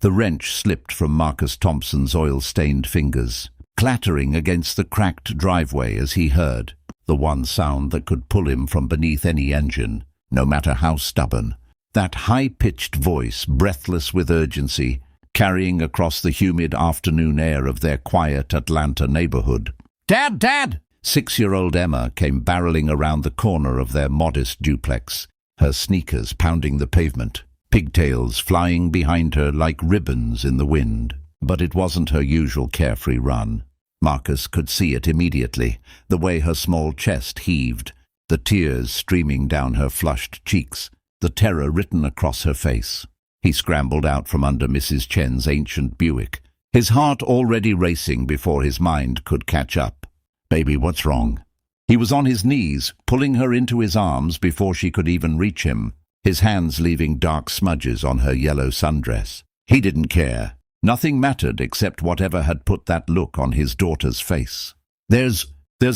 The wrench slipped from Marcus Thompson's oil-stained fingers, clattering against the cracked driveway as he heard the one sound that could pull him from beneath any engine, no matter how stubborn. That high-pitched voice, breathless with urgency, carrying across the humid afternoon air of their quiet Atlanta neighborhood. "Dad! Dad!" 6-year-old Emma came barreling around the corner of their modest duplex, her sneakers pounding the pavement, pigtails flying behind her like ribbons in the wind. But it wasn't her usual carefree run. Marcus could see it immediately, the way her small chest heaved, the tears streaming down her flushed cheeks, the terror written across her face. He scrambled out from under Mrs. Chen's ancient Buick, his heart already racing before his mind could catch up. "Baby, what's wrong?" He was on his knees, pulling her into his arms before she could even reach him, his hands leaving dark smudges on her yellow sundress. He didn't care. Nothing mattered except whatever had put that look on his daughter's face. There's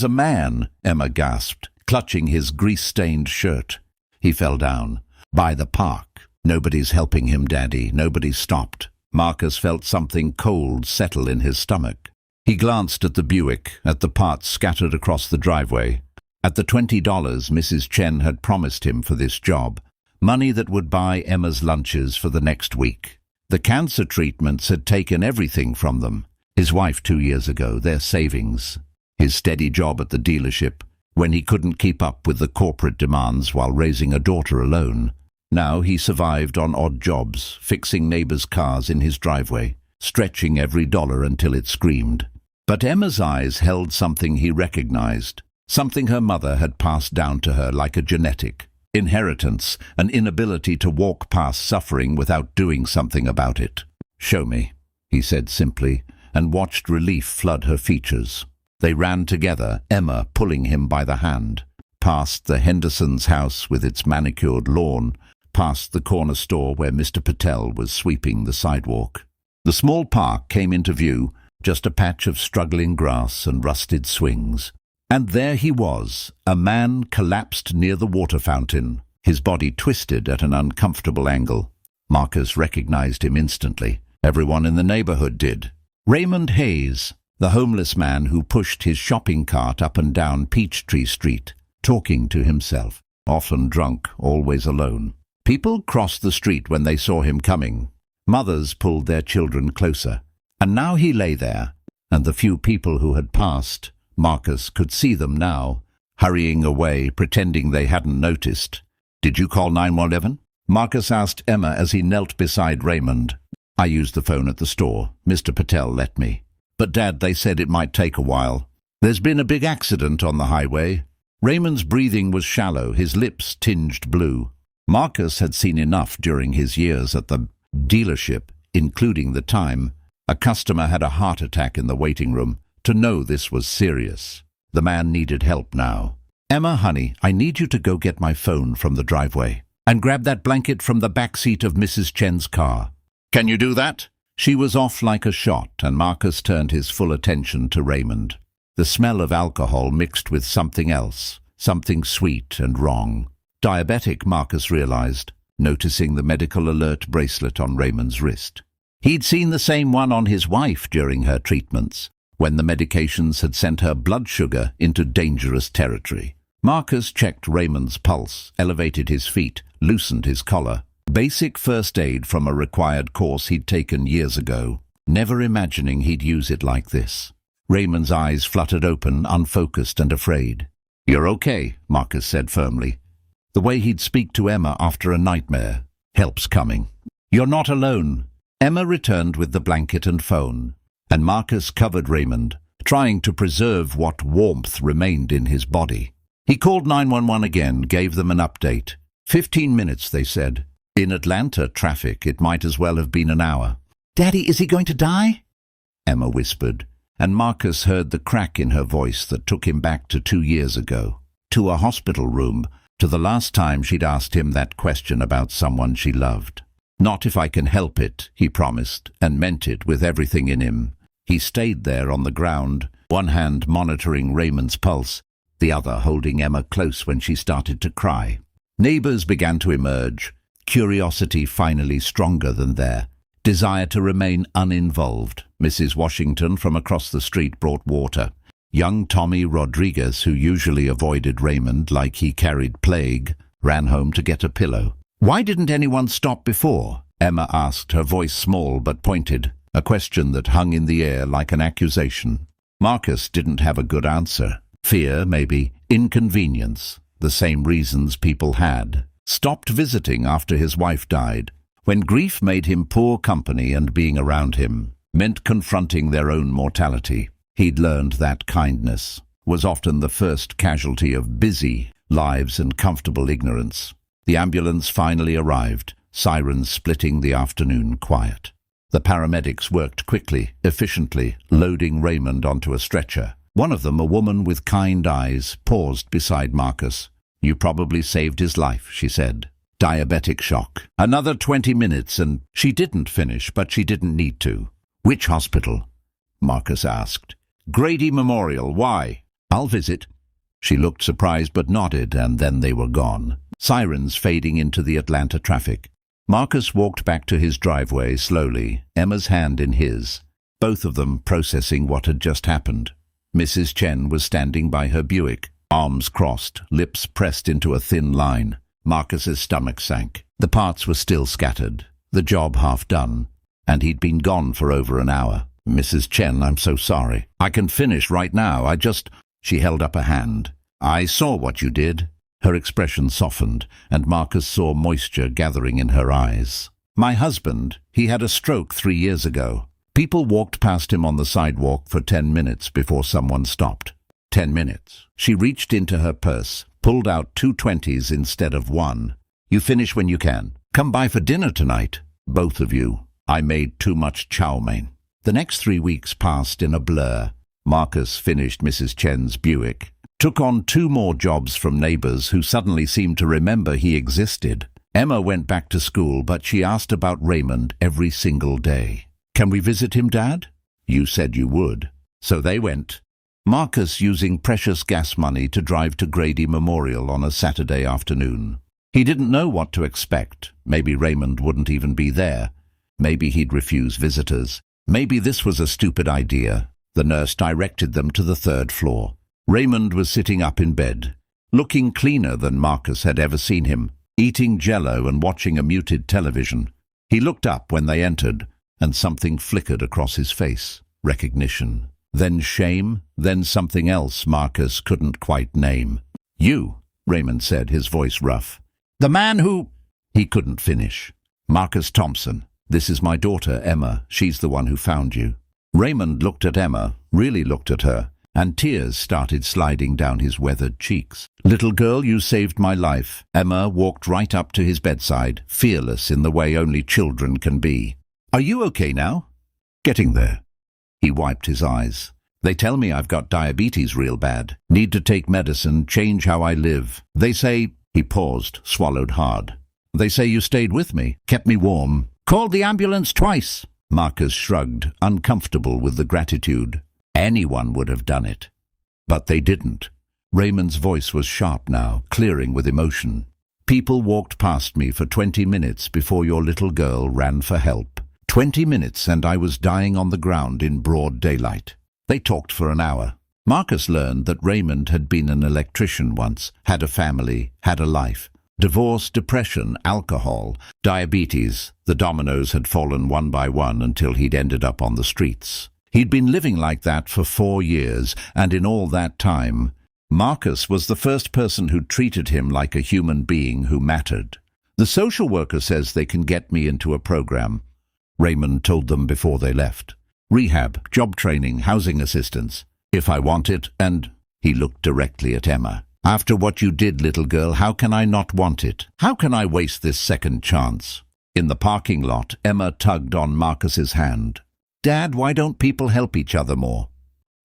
a man," Emma gasped, clutching his grease-stained shirt. He fell down. "By the park. Nobody's helping him, Daddy. Nobody stopped." Marcus felt something cold settle in his stomach. He glanced at the Buick, at the parts scattered across the driveway, at the $20 Mrs. Chen had promised him for this job, money that would buy Emma's lunches for the next week. The cancer treatments had taken everything from them. His wife 2 years ago, their savings, his steady job at the dealership, when he couldn't keep up with the corporate demands while raising a daughter alone. Now he survived on odd jobs, fixing neighbors' cars in his driveway, stretching every dollar until it screamed. But Emma's eyes held something he recognized, something her mother had passed down to her like a genetic inheritance, an inability to walk past suffering without doing something about it. "Show me," he said simply, and watched relief flood her features. They ran together, Emma pulling him by the hand, past the Henderson's house with its manicured lawn, past the corner store where Mr. Patel was sweeping the sidewalk. The small park came into view, just a patch of struggling grass and rusted swings. And there he was, a man collapsed near the water fountain, his body twisted at an uncomfortable angle. Marcus recognized him instantly. Everyone in the neighborhood did. Raymond Hayes, the homeless man who pushed his shopping cart up and down Peachtree Street, talking to himself, often drunk, always alone. People crossed the street when they saw him coming. Mothers pulled their children closer. And now he lay there, and the few people who had passed, Marcus could see them now, hurrying away, pretending they hadn't noticed. "Did you call 911? Marcus asked Emma as he knelt beside Raymond. "I used the phone at the store. Mr. Patel let me. But Dad, they said it might take a while. There's been a big accident on the highway." Raymond's breathing was shallow, his lips tinged blue. Marcus had seen enough during his years at the dealership, including the time a customer had a heart attack in the waiting room, to know this was serious. The man needed help now. "Emma, honey, I need you to go get my phone from the driveway and grab that blanket from the back seat of Mrs. Chen's car." "Can you do that?" She was off like a shot, and Marcus turned his full attention to Raymond. The smell of alcohol mixed with something else, something sweet and wrong. Diabetic, Marcus realized, noticing the medical alert bracelet on Raymond's wrist. He'd seen the same one on his wife during her treatments, when the medications had sent her blood sugar into dangerous territory. Marcus checked Raymond's pulse, elevated his feet, loosened his collar. Basic first aid from a required course he'd taken years ago, never imagining he'd use it like this. Raymond's eyes fluttered open, unfocused and afraid. "You're okay," Marcus said firmly. The way he'd speak to Emma after a nightmare. "Help's coming." "You're not alone." Emma returned with the blanket and phone, and Marcus covered Raymond, trying to preserve what warmth remained in his body. He called 911 again, gave them an update. 15 minutes, they said. In Atlanta traffic, it might as well have been an hour. "Daddy, is he going to die?" Emma whispered, and Marcus heard the crack in her voice that took him back to 2 years ago, to a hospital room, to the last time she'd asked him that question about someone she loved. "Not if I can help it," he promised, and meant it with everything in him. He stayed there on the ground, one hand monitoring Raymond's pulse, the other holding Emma close when she started to cry. Neighbors began to emerge, curiosity finally stronger than their desire to remain uninvolved. Mrs. Washington from across the street brought water. Young Tommy Rodriguez, who usually avoided Raymond like he carried plague, ran home to get a pillow. "Why didn't anyone stop before?" Emma asked, her voice small but pointed, a question that hung in the air like an accusation. Marcus didn't have a good answer. Fear, maybe. Inconvenience. The same reasons people had. Stopped visiting after his wife died. When grief made him poor company and being around him meant confronting their own mortality. He'd learned that kindness was often the first casualty of busy lives and comfortable ignorance. The ambulance finally arrived, sirens splitting the afternoon quiet. The paramedics worked quickly, efficiently, loading Raymond onto a stretcher. One of them, a woman with kind eyes, paused beside Marcus. "You probably saved his life," she said. "Diabetic shock. Another 20 minutes and—" She didn't finish, but she didn't need to. "Which hospital?" Marcus asked. "Grady Memorial. Why?" "I'll visit." She looked surprised but nodded, and then they were gone. Sirens fading into the Atlanta traffic. Marcus walked back to his driveway slowly, Emma's hand in his, both of them processing what had just happened. Mrs. Chen was standing by her Buick, arms crossed, lips pressed into a thin line. Marcus's stomach sank. The parts were still scattered, the job half done, and he'd been gone for over an hour. "Mrs. Chen, I'm so sorry. I can finish right now. She held up a hand. "I saw what you did." Her expression softened, and Marcus saw moisture gathering in her eyes. "My husband, he had a stroke 3 years ago." People walked past him on the sidewalk for 10 minutes before someone stopped. 10 minutes. She reached into her purse, pulled out 2 20s instead of 1. "You finish when you can. Come by for dinner tonight. Both of you. I made too much chow mein." The next 3 weeks passed in a blur. Marcus finished Mrs. Chen's Buick, took on 2 more jobs from neighbors who suddenly seemed to remember he existed. Emma went back to school, but she asked about Raymond every single day. "Can we visit him, Dad?" "You said you would." So they went. Marcus using precious gas money to drive to Grady Memorial on a Saturday afternoon. He didn't know what to expect. Maybe Raymond wouldn't even be there. Maybe he'd refuse visitors. Maybe this was a stupid idea. The nurse directed them to the 3rd floor. Raymond was sitting up in bed, looking cleaner than Marcus had ever seen him, eating Jell-O and watching a muted television. He looked up when they entered, and something flickered across his face. Recognition. Then shame, then something else Marcus couldn't quite name. "You," Raymond said, his voice rough. "The man who—" He couldn't finish. "Marcus Thompson. This is my daughter, Emma. She's the one who found you." Raymond looked at Emma, really looked at her, and tears started sliding down his weathered cheeks. "Little girl, you saved my life." Emma walked right up to his bedside, fearless in the way only children can be. "Are you okay now?" "Getting there." He wiped his eyes. "They tell me I've got diabetes real bad. Need to take medicine, change how I live. They say—" He paused, swallowed hard. "They say you stayed with me, kept me warm. Called the ambulance twice." Marcus shrugged, uncomfortable with the gratitude. Anyone would have done it. But they didn't. Raymond's voice was sharp now, clearing with emotion. "People walked past me for 20 minutes before your little girl ran for help. 20 minutes and I was dying on the ground in broad daylight. They talked for an hour." Marcus learned that Raymond had been an electrician once, had a family, had a life. Divorce, depression, alcohol, diabetes. The dominoes had fallen one by one until he'd ended up on the streets. He'd been living like that for 4 years, and in all that time, Marcus was the first person who treated him like a human being who mattered. "The social worker says they can get me into a program," Raymond told them before they left. "Rehab, job training, housing assistance. If I want it, and—" He looked directly at Emma. "After what you did, little girl, how can I not want it? How can I waste this second chance?" In the parking lot, Emma tugged on Marcus's hand. "Dad, why don't people help each other more?"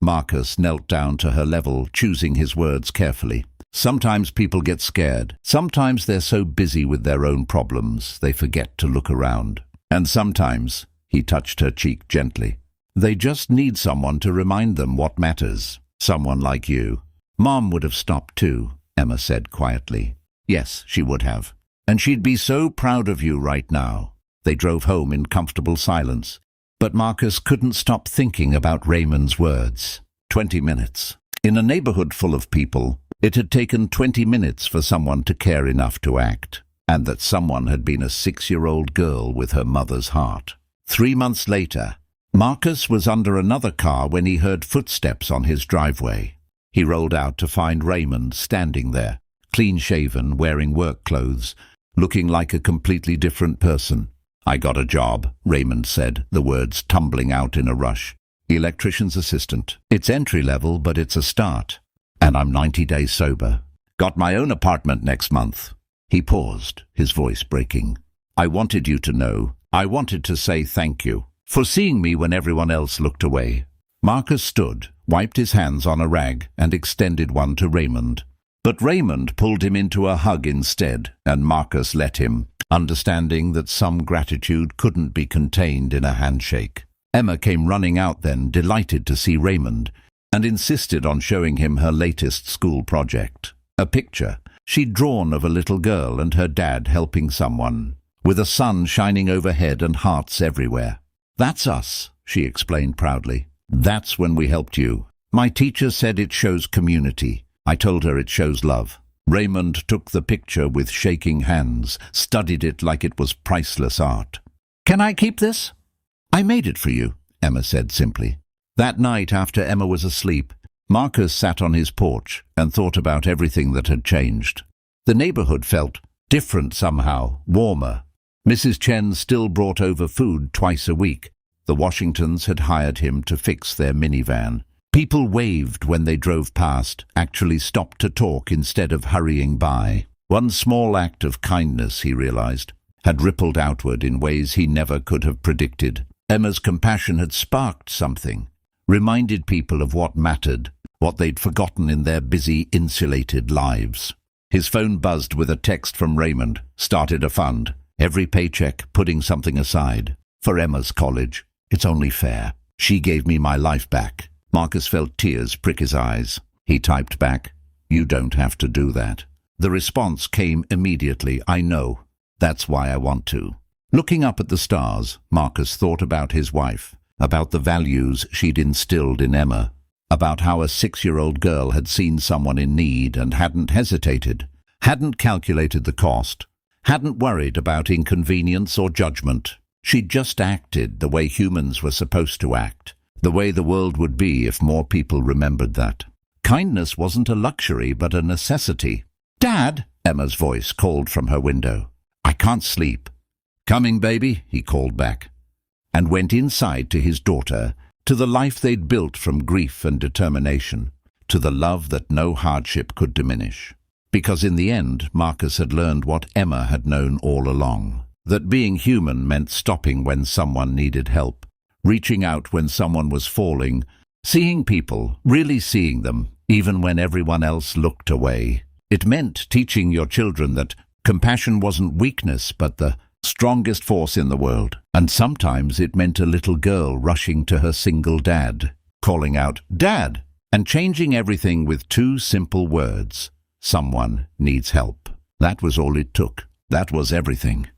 Marcus knelt down to her level, choosing his words carefully. "Sometimes people get scared. Sometimes they're so busy with their own problems, they forget to look around. And sometimes," he touched her cheek gently, "they just need someone to remind them what matters. Someone like you." "Mom would have stopped too," Emma said quietly. "Yes, she would have. And she'd be so proud of you right now." They drove home in comfortable silence. But Marcus couldn't stop thinking about Raymond's words. 20 minutes. In a neighborhood full of people, it had taken 20 minutes for someone to care enough to act. And that someone had been a 6-year-old girl with her mother's heart. 3 months later, Marcus was under another car when he heard footsteps on his driveway. He rolled out to find Raymond standing there, clean-shaven, wearing work clothes, looking like a completely different person. "I got a job," Raymond said, the words tumbling out in a rush. "Electrician's assistant. It's entry-level, but it's a start. And I'm 90 days sober. Got my own apartment next month." He paused, his voice breaking. "I wanted you to know. I wanted to say thank you for seeing me when everyone else looked away." Marcus stood, wiped his hands on a rag, and extended one to Raymond. But Raymond pulled him into a hug instead, and Marcus let him, understanding that some gratitude couldn't be contained in a handshake. Emma came running out then, delighted to see Raymond, and insisted on showing him her latest school project. A picture she'd drawn of a little girl and her dad helping someone, with a sun shining overhead and hearts everywhere. "That's us," she explained proudly. "That's when we helped you. My teacher said it shows community. I told her it shows love." Raymond took the picture with shaking hands, studied it like it was priceless art. "Can I keep this?" "I made it for you," Emma said simply. That night, after Emma was asleep, Marcus sat on his porch and thought about everything that had changed. The neighborhood felt different somehow, warmer. Mrs. Chen still brought over food twice a week. The Washingtons had hired him to fix their minivan. People waved when they drove past, actually stopped to talk instead of hurrying by. One small act of kindness, he realized, had rippled outward in ways he never could have predicted. Emma's compassion had sparked something, reminded people of what mattered, what they'd forgotten in their busy, insulated lives. His phone buzzed with a text from Raymond, started a fund, every paycheck putting something aside. "For Emma's college. It's only fair. She gave me my life back." Marcus felt tears prick his eyes. He typed back, "You don't have to do that." The response came immediately, "I know. That's why I want to." Looking up at the stars, Marcus thought about his wife, about the values she'd instilled in Emma, about how a 6-year-old girl had seen someone in need and hadn't hesitated, hadn't calculated the cost, hadn't worried about inconvenience or judgment. She'd just acted the way humans were supposed to act, the way the world would be if more people remembered that. Kindness wasn't a luxury but a necessity. "Dad!" Emma's voice called from her window. "I can't sleep." "Coming, baby," he called back, and went inside to his daughter, to the life they'd built from grief and determination, to the love that no hardship could diminish. Because in the end, Marcus had learned what Emma had known all along, that being human meant stopping when someone needed help, reaching out when someone was falling, seeing people, really seeing them, even when everyone else looked away. It meant teaching your children that compassion wasn't weakness, but the strongest force in the world. And sometimes it meant a little girl rushing to her single dad, calling out, "Dad!" and changing everything with 2 simple words. Someone needs help. That was all it took. That was everything.